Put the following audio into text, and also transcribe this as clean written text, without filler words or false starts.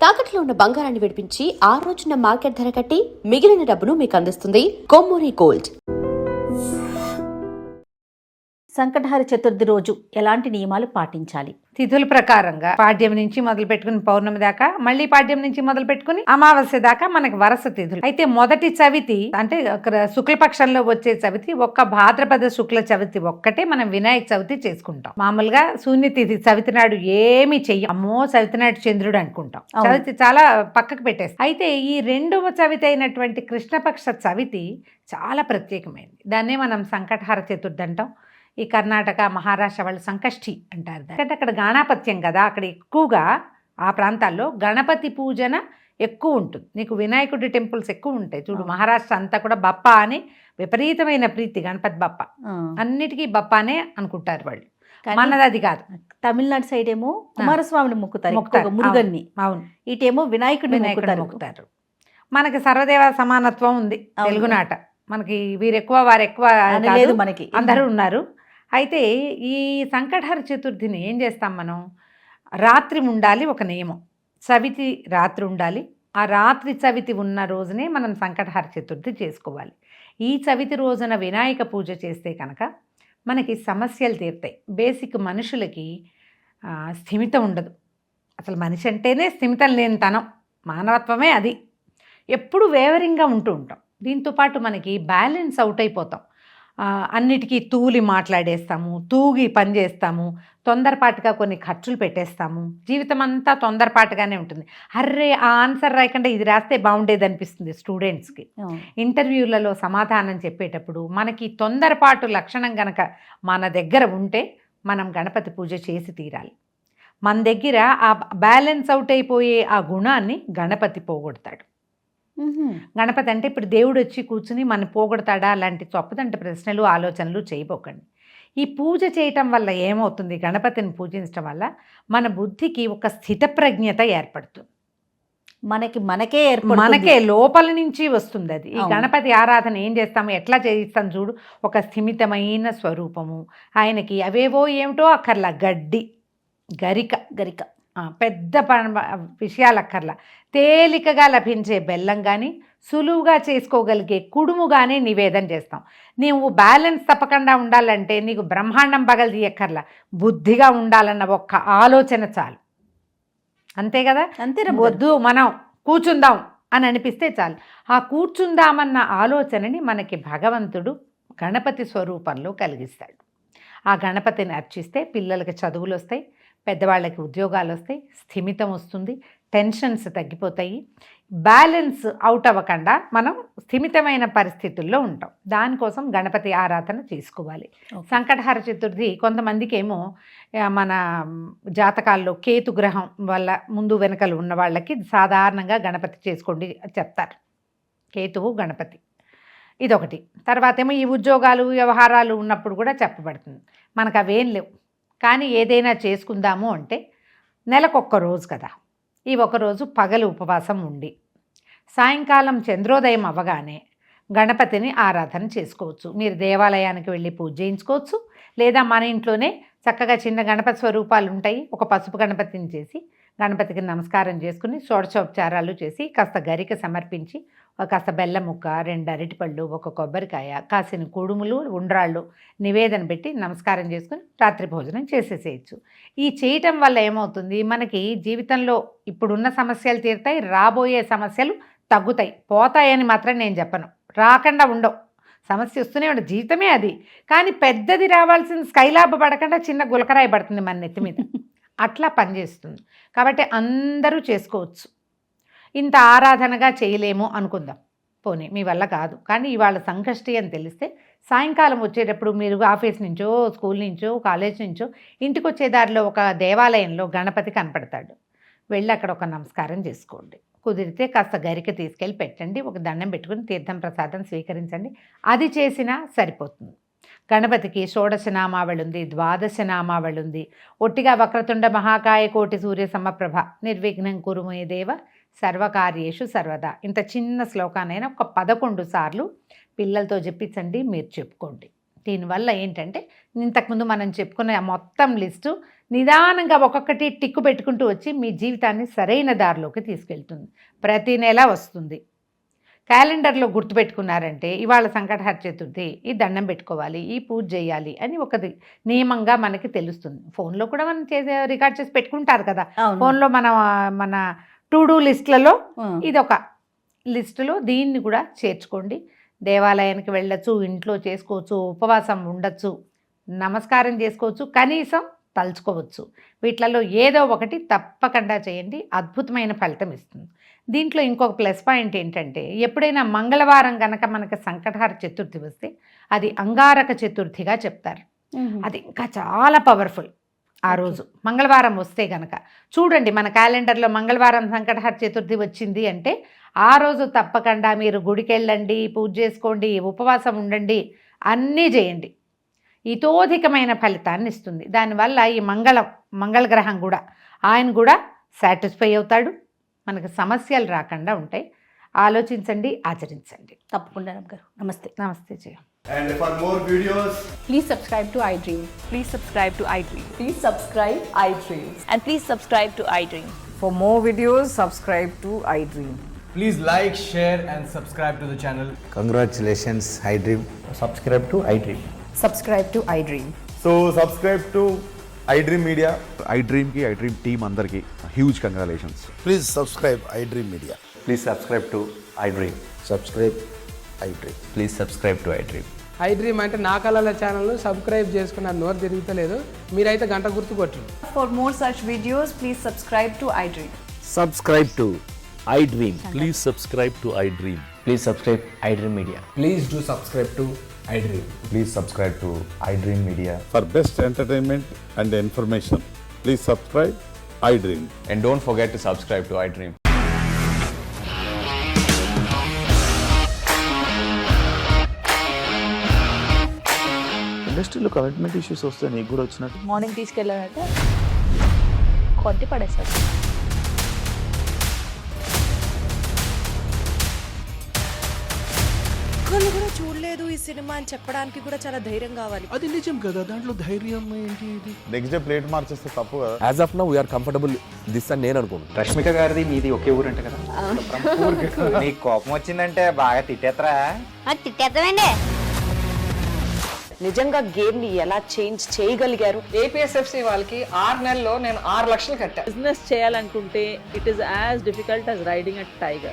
తాకట్లో ఉన్న బంగారాన్ని విడిపించి ఆ రోజున మార్కెట్ ధర కట్టి మిగిలిన డబ్బును మీకు అందిస్తుంది కొమ్మూరి గోల్డ్. సంకటహర చతుర్థి రోజు ఎలాంటి నియమాలు పాటించాలి? తిథుల ప్రకారంగా పాడ్యం నుంచి మొదలు పెట్టుకుని పౌర్ణమి దాకా, మళ్ళీ పాడ్యం నుంచి మొదలు పెట్టుకుని అమావాస్య దాకా మనకి వరుస తిథులు. అయితే మొదటి చవితి అంటే శుక్లపక్షంలో వచ్చే చవితి ఒక్క భాద్రపద శుక్ల చవితి ఒక్కటే మనం వినాయక చవితి చేసుకుంటాం. మామూలుగా శూన్యతిథి చవితి నాడు ఏమి చెయ్యం, అమ్మో చవితి నాడు చంద్రుడు అనుకుంటాం. చవితి చాలా పక్కకు పెట్టేస్తాం. అయితే ఈ రెండవ చవితి అయినటువంటి కృష్ణపక్ష చవితి చాలా ప్రత్యేకమైనది. దాన్నే మనం సంకటహర చతుర్థి అంటాం. ఈ కర్ణాటక, మహారాష్ట్ర వాళ్ళు సంకష్ఠి అంటారు. అంటే అక్కడ గణపత్యం కదా, అక్కడ ఎక్కువగా ఆ ప్రాంతాల్లో గణపతి పూజన ఎక్కువ ఉంటుంది. నీకు వినాయకుడి టెంపుల్స్ ఎక్కువ ఉంటాయి చూడు. మహారాష్ట్ర అంతా కూడా బప్ప అని విపరీతమైన ప్రీతి, గణపతి బప్ప. అన్నిటికీ బప్పానే అనుకుంటారు వాళ్ళు, మనది అది కాదు. తమిళనాడు సైడ్ ఏమో కుమారస్వామిని మొక్కుతారు, మురుగన్ని. అవును, ఇటేమో వినాయకుడిని మొక్కుతారు. మనకి సర్వదేవ సమానత్వం ఉంది తెలుగునాట. మనకి వీరెక్కువ వారెక్కువ లేదు, మనకి అందరూ ఉన్నారు. అయితే ఈ సంకటహర చతుర్థిని ఏం చేస్తాం మనం? రాత్రి ఉండాలి ఒక నియమం, చవితి రాత్రి ఉండాలి. ఆ రాత్రి చవితి ఉన్న రోజునే మనం సంకటహర చతుర్థి చేసుకోవాలి. ఈ చవితి రోజున వినాయక పూజ చేస్తే కనుక మనకి సమస్యలు తీరుతాయి. బేసిక్ మనుషులకి స్థిమితం ఉండదు. అసలు మనిషి అంటేనే స్థిమితం లేని తనం, మానవత్వమే అది. ఎప్పుడు వేవరింగ్గా ఉంటూ ఉంటాం. దీంతోపాటు మనకి బ్యాలెన్స్ అవుట్ అయిపోతాం. అన్నిటికీ తూలి మాట్లాడేస్తాము, తూగి పని చేస్తాము, తొందరపాటుగా కొన్ని ఖర్చులు పెట్టేస్తాము. జీవితం అంతా తొందరపాటుగానే ఉంటుంది. అర్రే ఆ ఆన్సర్ రాయకుండా ఇది రాస్తే బాగుండేది అనిపిస్తుంది స్టూడెంట్స్కి. ఇంటర్వ్యూలలో సమాధానం చెప్పేటప్పుడు మనకి తొందరపాటు లక్షణం కనుక మన దగ్గర ఉంటే మనం గణపతి పూజ చేసి తీరాలి. మన దగ్గర ఆ బ్యాలెన్స్ అవుట్ అయిపోయే ఆ గుణాన్ని గణపతి పోగొడతాడు. గణపతి అంటే ఇప్పుడు దేవుడు వచ్చి కూర్చుని మన పోగొడతాడా అలాంటి చొప్పదంటే ప్రశ్నలు ఆలోచనలు చేయబోకండి. ఈ పూజ చేయటం వల్ల ఏమవుతుంది? గణపతిని పూజించడం వల్ల మన బుద్ధికి ఒక స్థితప్రజ్ఞత ఏర్పడుతుంది. మనకే లోపల నుంచి వస్తుంది అది. ఈ గణపతి ఆరాధన ఏం చేస్తాము, ఎట్లా చేయిస్తాం చూడు. ఒక స్థిమితమైన స్వరూపము, ఆయనకి అవేవో ఏమిటో అక్కర్లా, గడ్డి గరిక పెద్ద విషయాలు అక్కర్లా, తేలికగా లభించే బెల్లం కానీ సులువుగా చేసుకోగలిగే కుడుము కానీ నివేదన చేస్తాం. నీవు బ్యాలెన్స్ తప్పకుండా ఉండాలంటే నీకు బ్రహ్మాండం పగలు తీయక్కర్లా, బుద్ధిగా ఉండాలన్న ఒక్క ఆలోచన చాలు. అంతే కదా, అంతే. వద్దు మనం కూర్చుందాం అని అనిపిస్తే చాలు. ఆ కూర్చుందామన్న ఆలోచనని మనకి భగవంతుడు గణపతి స్వరూపంలో కలిగిస్తాడు. ఆ గణపతిని అర్చిస్తే పిల్లలకి చదువులు వస్తాయి, పెద్దవాళ్ళకి ఉద్యోగాలు వస్తాయి, స్థిమితం వస్తుంది, టెన్షన్స్ తగ్గిపోతాయి. బ్యాలెన్స్ అవుట్ అవ్వకుండా మనం స్థిమితమైన పరిస్థితుల్లో ఉంటాం. దానికోసం గణపతి ఆరాధన చేసుకోవాలి. సంకటహర చతుర్థి కొంతమందికి ఏమో మన జాతకాల్లో కేతు గ్రహం వల్ల ముందు వెనకలు ఉన్న వాళ్ళకి సాధారణంగా గణపతి చేసుకోండి చెప్తారు. కేతువు గణపతి ఇదొకటి. తర్వాత ఏమో ఈ ఉద్యోగాలు వ్యవహారాలు ఉన్నప్పుడు కూడా చెప్పబడుతుంది. మనకు అవేం లేవు, కానీ ఏదైనా చేసుకుందాము అంటే నెలకొక్క రోజు కదా, ఈ ఒకరోజు పగలు ఉపవాసం ఉండి సాయంకాలం చంద్రోదయం అవ్వగానే గణపతిని ఆరాధన చేసుకోవచ్చు. మీరు దేవాలయానికి వెళ్ళి పూజ చేయించుకోవచ్చు, లేదా మన ఇంట్లోనే చక్కగా చిన్న గణపతి స్వరూపాలు ఉంటాయి. ఒక పసుపు గణపతిని చేసి గణపతికి నమస్కారం చేసుకుని షోడశోపచారాలు చేసి కాస్త గరిక సమర్పించి కాస్త బెల్లం ముక్క, 2 అరటిపళ్ళు, 1 కొబ్బరికాయ, కాసిన కుడుములు, ఉండ్రాళ్ళు నివేదన పెట్టి నమస్కారం చేసుకుని రాత్రి భోజనం చేసేసేయచ్చు. ఈ చేయటం వల్ల ఏమవుతుంది, మనకి జీవితంలో ఇప్పుడున్న సమస్యలు తీరుతాయి, రాబోయే సమస్యలు తగ్గుతాయి. పోతాయని మాత్రం నేను చెప్పను, రాకుండా ఉండవు. సమస్య వస్తూనే ఉండదు, జీవితమే అది. కానీ పెద్దది రావాల్సిన స్కైలాబ్ పడకుండా చిన్న గులకరాయి పడుతుంది మన నెత్తి మీద, అట్లా పనిచేస్తుంది. కాబట్టి అందరూ చేసుకోవచ్చు. ఇంత ఆరాధనగా చేయలేము అనుకుందాం, పోనీ మీ వల్ల కాదు, కానీ ఇవాళ సంకష్టి అని తెలిస్తే సాయంకాలం వచ్చేటప్పుడు మీరు ఆఫీస్ నుంచో, స్కూల్ నుంచో, కాలేజ్ నుంచో ఇంటికి వచ్చే దారిలో ఒక దేవాలయంలో గణపతి కనపడతాడు. వెళ్ళి అక్కడ ఒక నమస్కారం చేసుకోండి. కుదిరితే కాస్త గరిక తీసుకెళ్ళి పెట్టండి, ఒక దండం పెట్టుకుని తీర్థం ప్రసాదం స్వీకరించండి. అది చేసినా సరిపోతుంది. గణపతికి షోడశ నామావళి ఉంది, 12 నామావళి ఉంది. ఒట్టిగా వక్రతుండ మహాకాయ కోటి సూర్య సమప్రభ నిర్విఘ్నం కురు మే దేవ సర్వకార్యేషు సర్వదా. ఇంత చిన్న శ్లోకానైనా ఒక 11 సార్లు పిల్లలతో చెప్పించండి, మీరు చెప్పుకోండి. దీనివల్ల ఏంటంటే ఇంతకుముందు మనం చెప్పుకున్న మొత్తం లిస్టు నిదానంగా ఒక్కొక్కటి టిక్కు పెట్టుకుంటూ వచ్చి మీ జీవితాన్ని సరైన దారిలోకి తీసుకెళ్తుంది. ప్రతి నెల వస్తుంది. క్యాలెండర్లో గుర్తుపెట్టుకున్నారంటే ఇవాళ సంకటహర చతుర్థి, ఈ దండం పెట్టుకోవాలి, ఈ పూజ చేయాలి అని ఒకది నియమంగా మనకి తెలుస్తుంది. ఫోన్లో కూడా మనం రికార్డ్ చేసి పెట్టుకుంటారు కదా. ఫోన్లో మన టు డూ లిస్ట్లలో ఇది ఒక లిస్టులో దీన్ని కూడా చేర్చుకోండి. దేవాలయానికి వెళ్ళచ్చు, ఇంట్లో చేసుకోవచ్చు, ఉపవాసం ఉండొచ్చు, నమస్కారం చేసుకోవచ్చు, కనీసం తలుచుకోవచ్చు. వీటిలలో ఏదో ఒకటి తప్పకుండా చేయండి, అద్భుతమైన ఫలితం ఇస్తుంది. దీంట్లో ఇంకొక ప్లస్ పాయింట్ ఏంటంటే ఎప్పుడైనా మంగళవారం కనుక మనకి సంకటహర చతుర్థి వస్తే అది అంగారక చతుర్థిగా చెప్తారు. అది ఇంకా చాలా పవర్ఫుల్. ఆ రోజు మంగళవారం వస్తే గనక చూడండి, మన క్యాలెండర్లో మంగళవారం సంకటహర చతుర్థి వచ్చింది అంటే ఆ రోజు తప్పకుండా మీరు గుడికి వెళ్ళండి, పూజ చేసుకోండి, ఉపవాసం ఉండండి, అన్నీ చేయండి. ఇతోధికమైన ఫలితాన్ని ఇస్తుంది. దానివల్ల ఈ మంగళ గ్రహం కూడా ఆయన కూడా సాటిస్ఫై అవుతాడు, మనకు సమస్యలు రాకుండా ఉంటాయి. ఆలోచించండి, ఆచరించండి. తప్పకుండా రమ్య గారు. నమస్తే. నమస్తే జయ. And for more videos, Please subscribe to iDream. Please subscribe to iDream. Please subscribe iDream. And please subscribe to iDream. For more videos, subscribe to iDream. please like, share and subscribe to the channel. Congratulations, iDream. Subscribe to iDream. Subscribe to iDream. So subscribe to iDream Media. iDream ki iDream team andarki huge congratulations. Please subscribe iDream Media. Please subscribe to iDream. Subscribe iDream. Please subscribe to iDream. iDream అంటే నా కళల ఛానల్ను subscribe చేసుకున్న నోరు తిరుగుతలేదు, మీరైతే గంట గుర్తు కొట్టండి. For more such videos, please subscribe to iDream. Subscribe to iDream. Please subscribe to iDream. Please subscribe iDream Media. Please do subscribe to iDream. Please subscribe to iDream Media. For best entertainment and information, please subscribe iDream. And don't forget to subscribe to iDream. ఇండస్ట్రీలో commitment issues వస్తే నీకు కూడా వచ్చినట్టు morning తీసుకెళ్ళాలంటే కొట్టి పడేస్తారు. ఒక్కళ్ళు కూడా చూడలేదు ఈ సినిమా అని చెప్పడానికి కూడా చాలా ధైర్యం కావాలి. అది నిజం కదా, దాంట్లో ధైర్యం ఏంటి? ఇది నెక్స్ట్ డే ప్లేట్ మార్చేస్తే తప్పు కదా. As of now, we are comfortable this అని నేను అనుకుంటున్నాను. రష్మిక గారిది మీది ఒకే ఊరంట కదా. నీకు కోపం వచ్చిందంటే బాగా తిట్టేత్తరా? తిట్టేద్దామండి. నిజంగా గేమ్ ని ఎలా చేంజ్ చేయగలిగారు? ఏపీఎస్ఎఫ్సి వాళ్ళకి 6 నెలల్లో నేను 6 లక్షలు కట్టా. బిజినెస్ చేయాలనుకుంటే it is as difficult as riding a tiger.